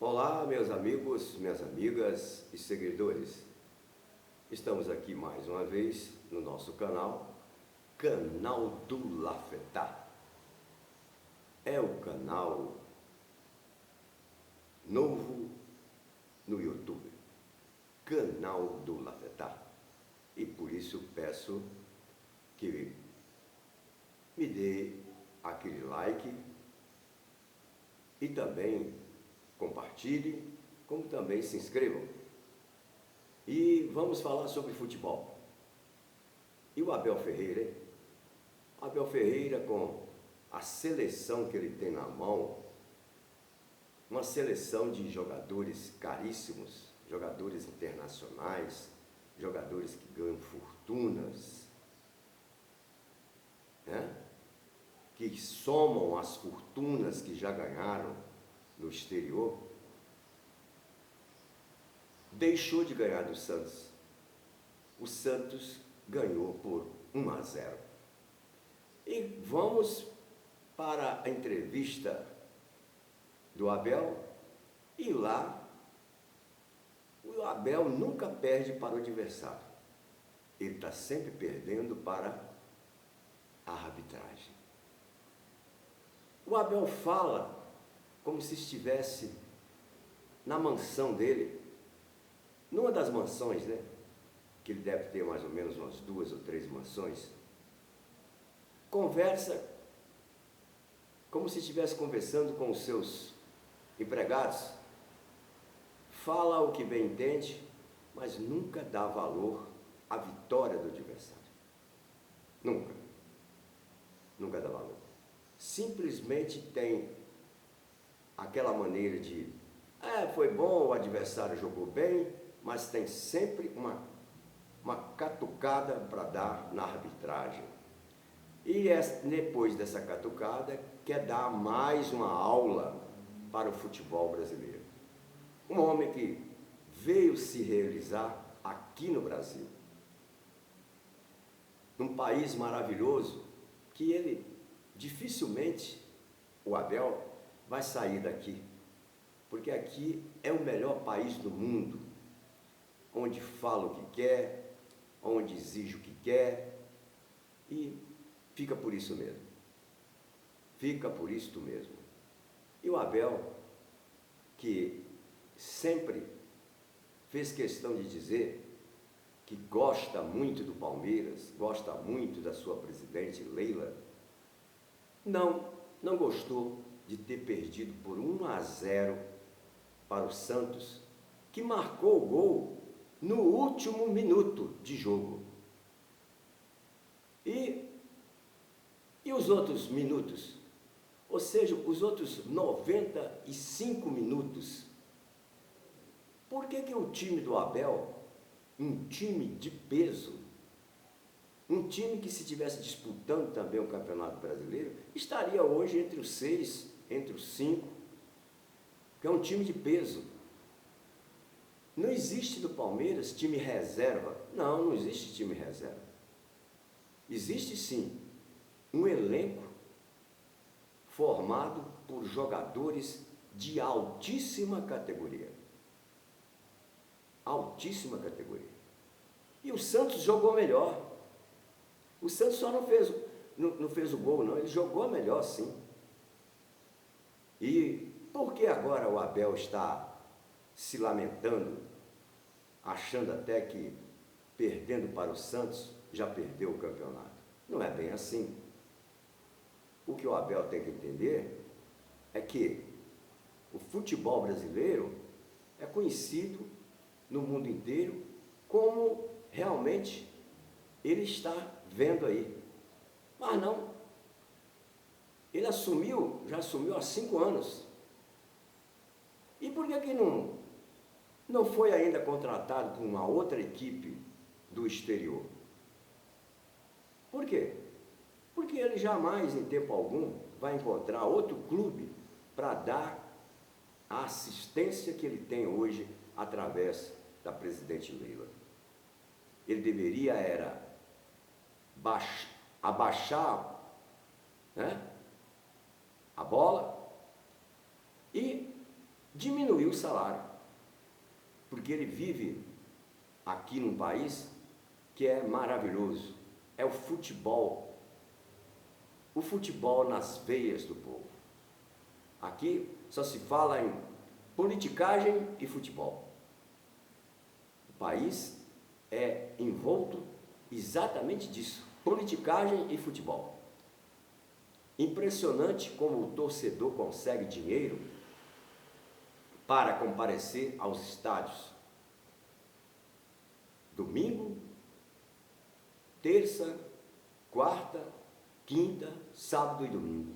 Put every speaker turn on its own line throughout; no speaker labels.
Olá, meus amigos, minhas amigas e seguidores. Estamos aqui mais uma vez no nosso canal do Lafetá. É o canal novo no YouTube, Canal do Lafetá. E por isso peço que me dê aquele like e também compartilhe, como também se inscrevam. E vamos falar sobre futebol. E o Abel Ferreira, hein? Abel Ferreira, com a seleção que ele tem na mão, uma seleção de jogadores caríssimos, jogadores internacionais, jogadores que ganham fortunas, né? Que somam as fortunas que já ganharam no exterior, deixou de ganhar do Santos. O Santos ganhou por 1-0. E vamos para a entrevista do Abel, e lá o Abel nunca perde para o adversário. Ele está sempre perdendo para a arbitragem. O Abel fala como se estivesse na mansão dele, numa das mansões, né? Que ele deve ter mais ou menos umas 2 ou 3 mansões. Conversa como se estivesse conversando com os seus empregados. Fala o que bem entende, mas nunca dá valor à vitória do adversário. Nunca. Nunca dá valor. Simplesmente tem aquela maneira de, foi bom, o adversário jogou bem, mas tem sempre uma catucada para dar na arbitragem. E depois dessa catucada, quer dar mais uma aula para o futebol brasileiro. Um homem que veio se realizar aqui no Brasil, num país maravilhoso, que ele dificilmente, o Abel, vai sair daqui, porque aqui é o melhor país do mundo, onde fala o que quer, onde exige o que quer, e fica por isso mesmo. Fica por isto mesmo. E o Abel, que sempre fez questão de dizer que gosta muito do Palmeiras, gosta muito da sua presidente Leila, não gostou de ter perdido por 1-0 para o Santos, que marcou o gol no último minuto de jogo. E os outros minutos, ou seja, os outros 95 minutos, por que o time do Abel, um time de peso, um time que, se estivesse disputando também o Campeonato Brasileiro, estaria hoje entre os 6, entre os 5, que é um time de peso. Não existe do Palmeiras time reserva. Não existe time reserva. Existe sim um elenco formado por jogadores de altíssima categoria. Altíssima categoria. E o Santos jogou melhor. O Santos só não fez o gol, não. Ele jogou melhor, sim. E por que agora o Abel está se lamentando, achando até que, perdendo para o Santos, já perdeu o campeonato? Não é bem assim. O que o Abel tem que entender é que o futebol brasileiro é conhecido no mundo inteiro como realmente ele está vendo aí. Mas não. Ele já assumiu há 5 anos. E por que não foi ainda contratado por uma outra equipe do exterior? Por quê? Porque ele jamais, em tempo algum, vai encontrar outro clube para dar a assistência que ele tem hoje através da presidente Leila. Ele deveria abaixar, né, a bola e diminuiu o salário, porque ele vive aqui num país que é maravilhoso, é o futebol nas veias do povo. Aqui só se fala em politicagem e futebol. O país é envolto exatamente disso, politicagem e futebol. Impressionante como o torcedor consegue dinheiro para comparecer aos estádios. Domingo, terça, quarta, quinta, sábado e domingo.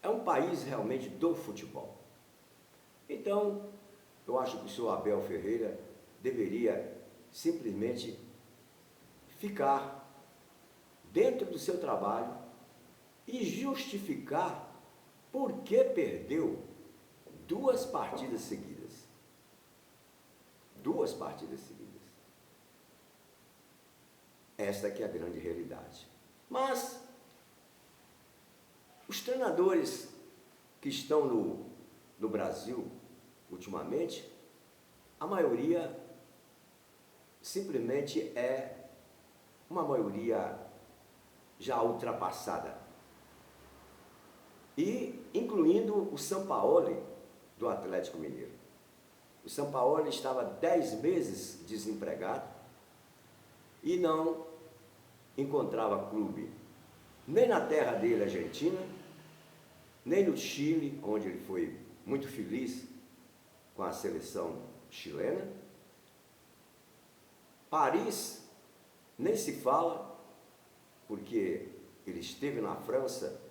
É um país realmente do futebol. Então, eu acho que o senhor Abel Ferreira deveria simplesmente ficar dentro do seu trabalho e justificar por que perdeu 2 partidas seguidas. 2 partidas seguidas. Esta que é a grande realidade. Mas os treinadores que estão no Brasil ultimamente, a maioria simplesmente é uma maioria já ultrapassada. E incluindo o Sampaoli do Atlético Mineiro. O Sampaoli estava 10 meses desempregado e não encontrava clube nem na terra dele, Argentina, nem no Chile, onde ele foi muito feliz com a seleção chilena. Paris nem se fala, porque ele esteve na França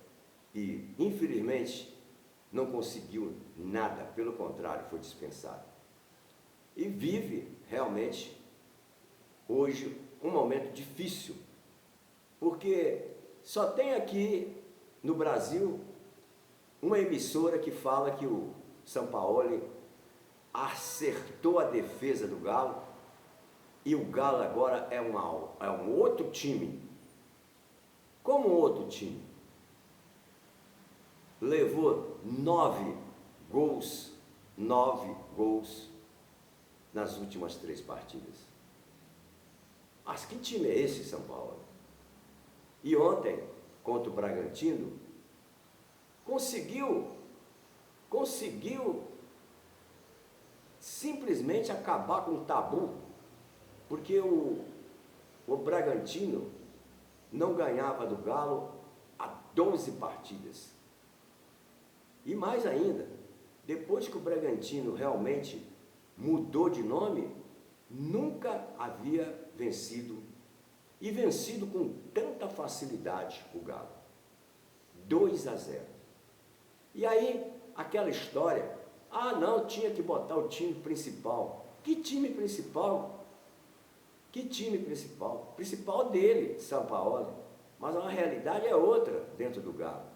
e, infelizmente, não conseguiu nada, pelo contrário, foi dispensado. E vive realmente hoje um momento difícil, porque só tem aqui no Brasil uma emissora que fala que o Sampaoli acertou a defesa do Galo e o Galo agora é um outro time. Como um outro time? Levou 9 gols nas últimas 3 partidas. Mas que time é esse, São Paulo? E ontem, contra o Bragantino, conseguiu simplesmente acabar com o tabu, porque o Bragantino não ganhava do Galo há 12 partidas. E mais ainda, depois que o Bragantino realmente mudou de nome, nunca havia vencido, e vencido com tanta facilidade o Galo. 2-0. E aí, aquela história, não, tinha que botar o time principal. Que time principal? Que time principal? Principal dele, São Paulo. Mas a realidade é outra dentro do Galo.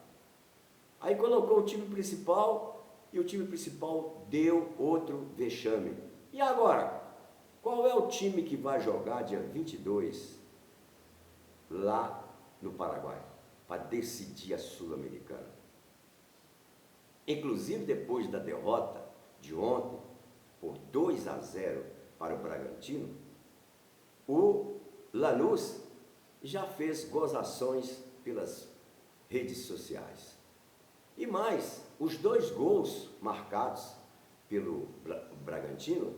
Aí colocou o time principal e o time principal deu outro vexame. E agora, qual é o time que vai jogar dia 22 lá no Paraguai para decidir a Sul-Americana? Inclusive, depois da derrota de ontem, por 2-0 para o Bragantino, o Lanús já fez gozações pelas redes sociais. E mais, os 2 gols marcados pelo Bragantino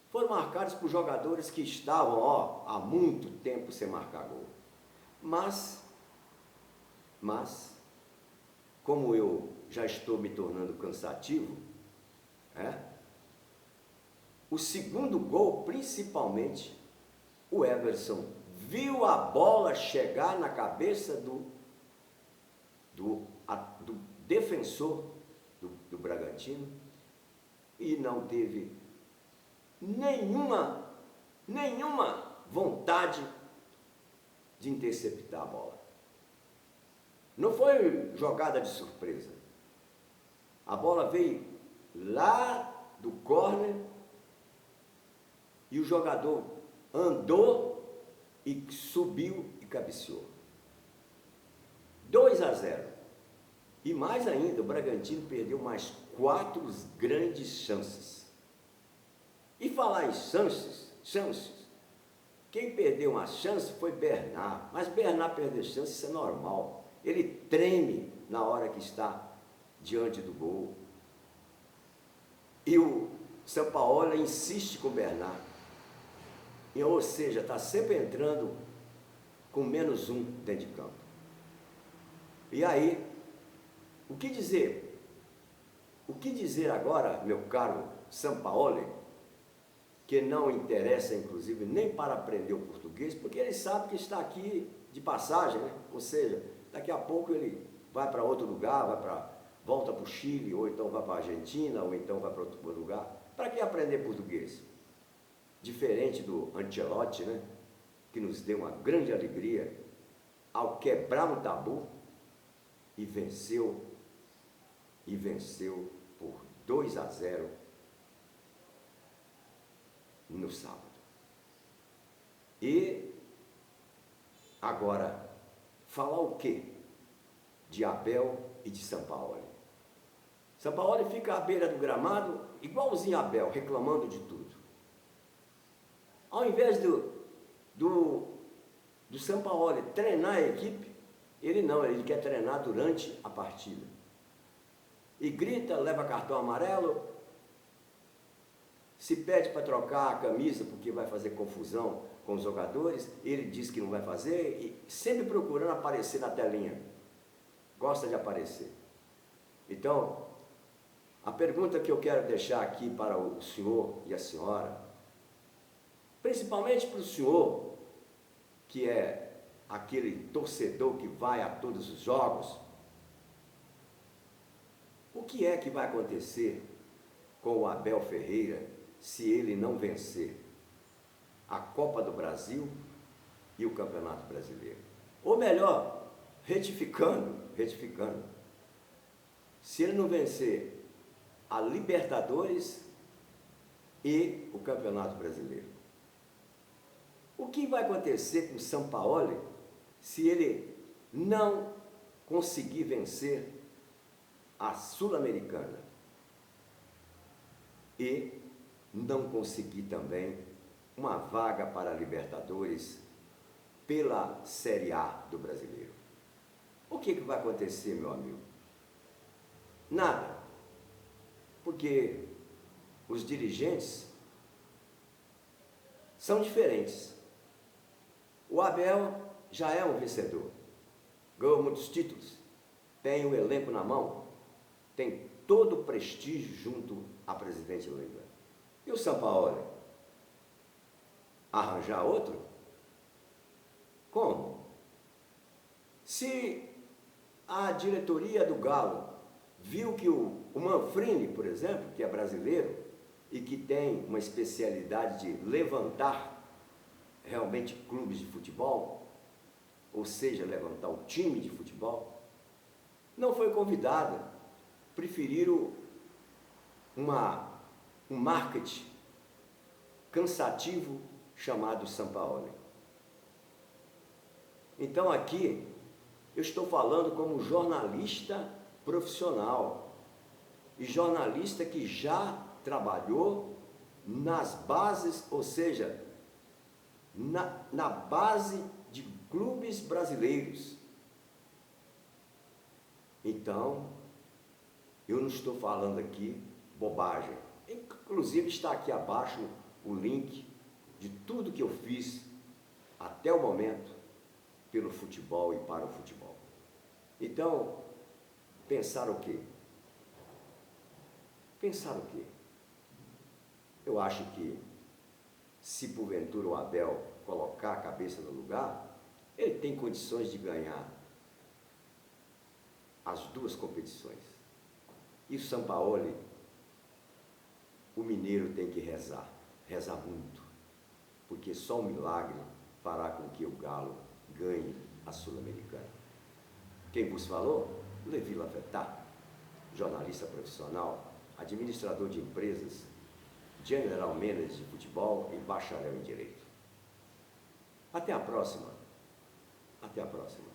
foram marcados por jogadores que estavam há muito tempo sem marcar gol. Mas, como eu já estou me tornando cansativo, o segundo gol, principalmente, o Everson viu a bola chegar na cabeça do defensor do Bragantino e não teve nenhuma vontade de interceptar a bola. Não foi jogada de surpresa. A bola veio lá do córner e o jogador andou e subiu e cabeceou. 2-0. E mais ainda, o Bragantino perdeu mais 4 grandes chances. E falar em chances, quem perdeu uma chance foi Bernard. Mas Bernard perder chance, isso é normal. Ele treme na hora que está diante do gol. E o Sampaoli insiste com o Bernard. Ou seja, está sempre entrando com -1 dentro de campo. E aí, o que dizer? O que dizer agora, meu caro Sampaoli, que não interessa, inclusive, nem para aprender o português, porque ele sabe que está aqui de passagem, né? Ou seja, daqui a pouco ele vai para outro lugar, volta para o Chile, ou então vai para a Argentina, ou então vai para outro lugar. Para que aprender português? Diferente do Ancelotti, né? Que nos deu uma grande alegria ao quebrar um tabu e venceu por 2-0 no sábado. E agora, falar o quê? De Abel e de Sampaoli. Sampaoli fica à beira do gramado, igualzinho a Abel, reclamando de tudo. Ao invés do Sampaoli treinar a equipe, ele quer treinar durante a partida. E grita, leva cartão amarelo, se pede para trocar a camisa porque vai fazer confusão com os jogadores, ele diz que não vai fazer, e sempre procurando aparecer na telinha. Gosta de aparecer. Então, a pergunta que eu quero deixar aqui para o senhor e a senhora, principalmente para o senhor, que é aquele torcedor que vai a todos os jogos, o que é que vai acontecer com o Abel Ferreira se ele não vencer a Copa do Brasil e o Campeonato Brasileiro? Ou melhor, retificando, se ele não vencer a Libertadores e o Campeonato Brasileiro? O que vai acontecer com o Sampaoli se ele não conseguir vencer a Sul-Americana e não conseguir também uma vaga para a Libertadores pela Série A do Brasileiro? O que vai acontecer, meu amigo? Nada. Porque os dirigentes são diferentes. O Abel já é um vencedor, ganhou muitos títulos, tem o elenco na mão, tem todo o prestígio junto à presidente Leila. E o Sampaoli? Arranjar outro? Como? Se a diretoria do Galo viu que o Manfrini, por exemplo, que é brasileiro e que tem uma especialidade de levantar realmente clubes de futebol, ou seja, levantar o time de futebol, não foi convidado, preferiram um marketing cansativo chamado Sampaoli. Então aqui eu estou falando como jornalista profissional e jornalista que já trabalhou nas bases, ou seja, na base de clubes brasileiros. Então, eu não estou falando aqui bobagem. Inclusive está aqui abaixo o link de tudo que eu fiz até o momento pelo futebol e para o futebol. Então, pensar o quê? Pensar o quê? Eu acho que se porventura o Abel colocar a cabeça no lugar, ele tem condições de ganhar as duas competições. E o Sampaoli, o mineiro tem que rezar muito, porque só um milagre fará com que o Galo ganhe a Sul-Americana. Quem vos falou? Levi Lafetá, jornalista profissional, administrador de empresas, general manager de futebol e bacharel em Direito. Até a próxima. Até a próxima.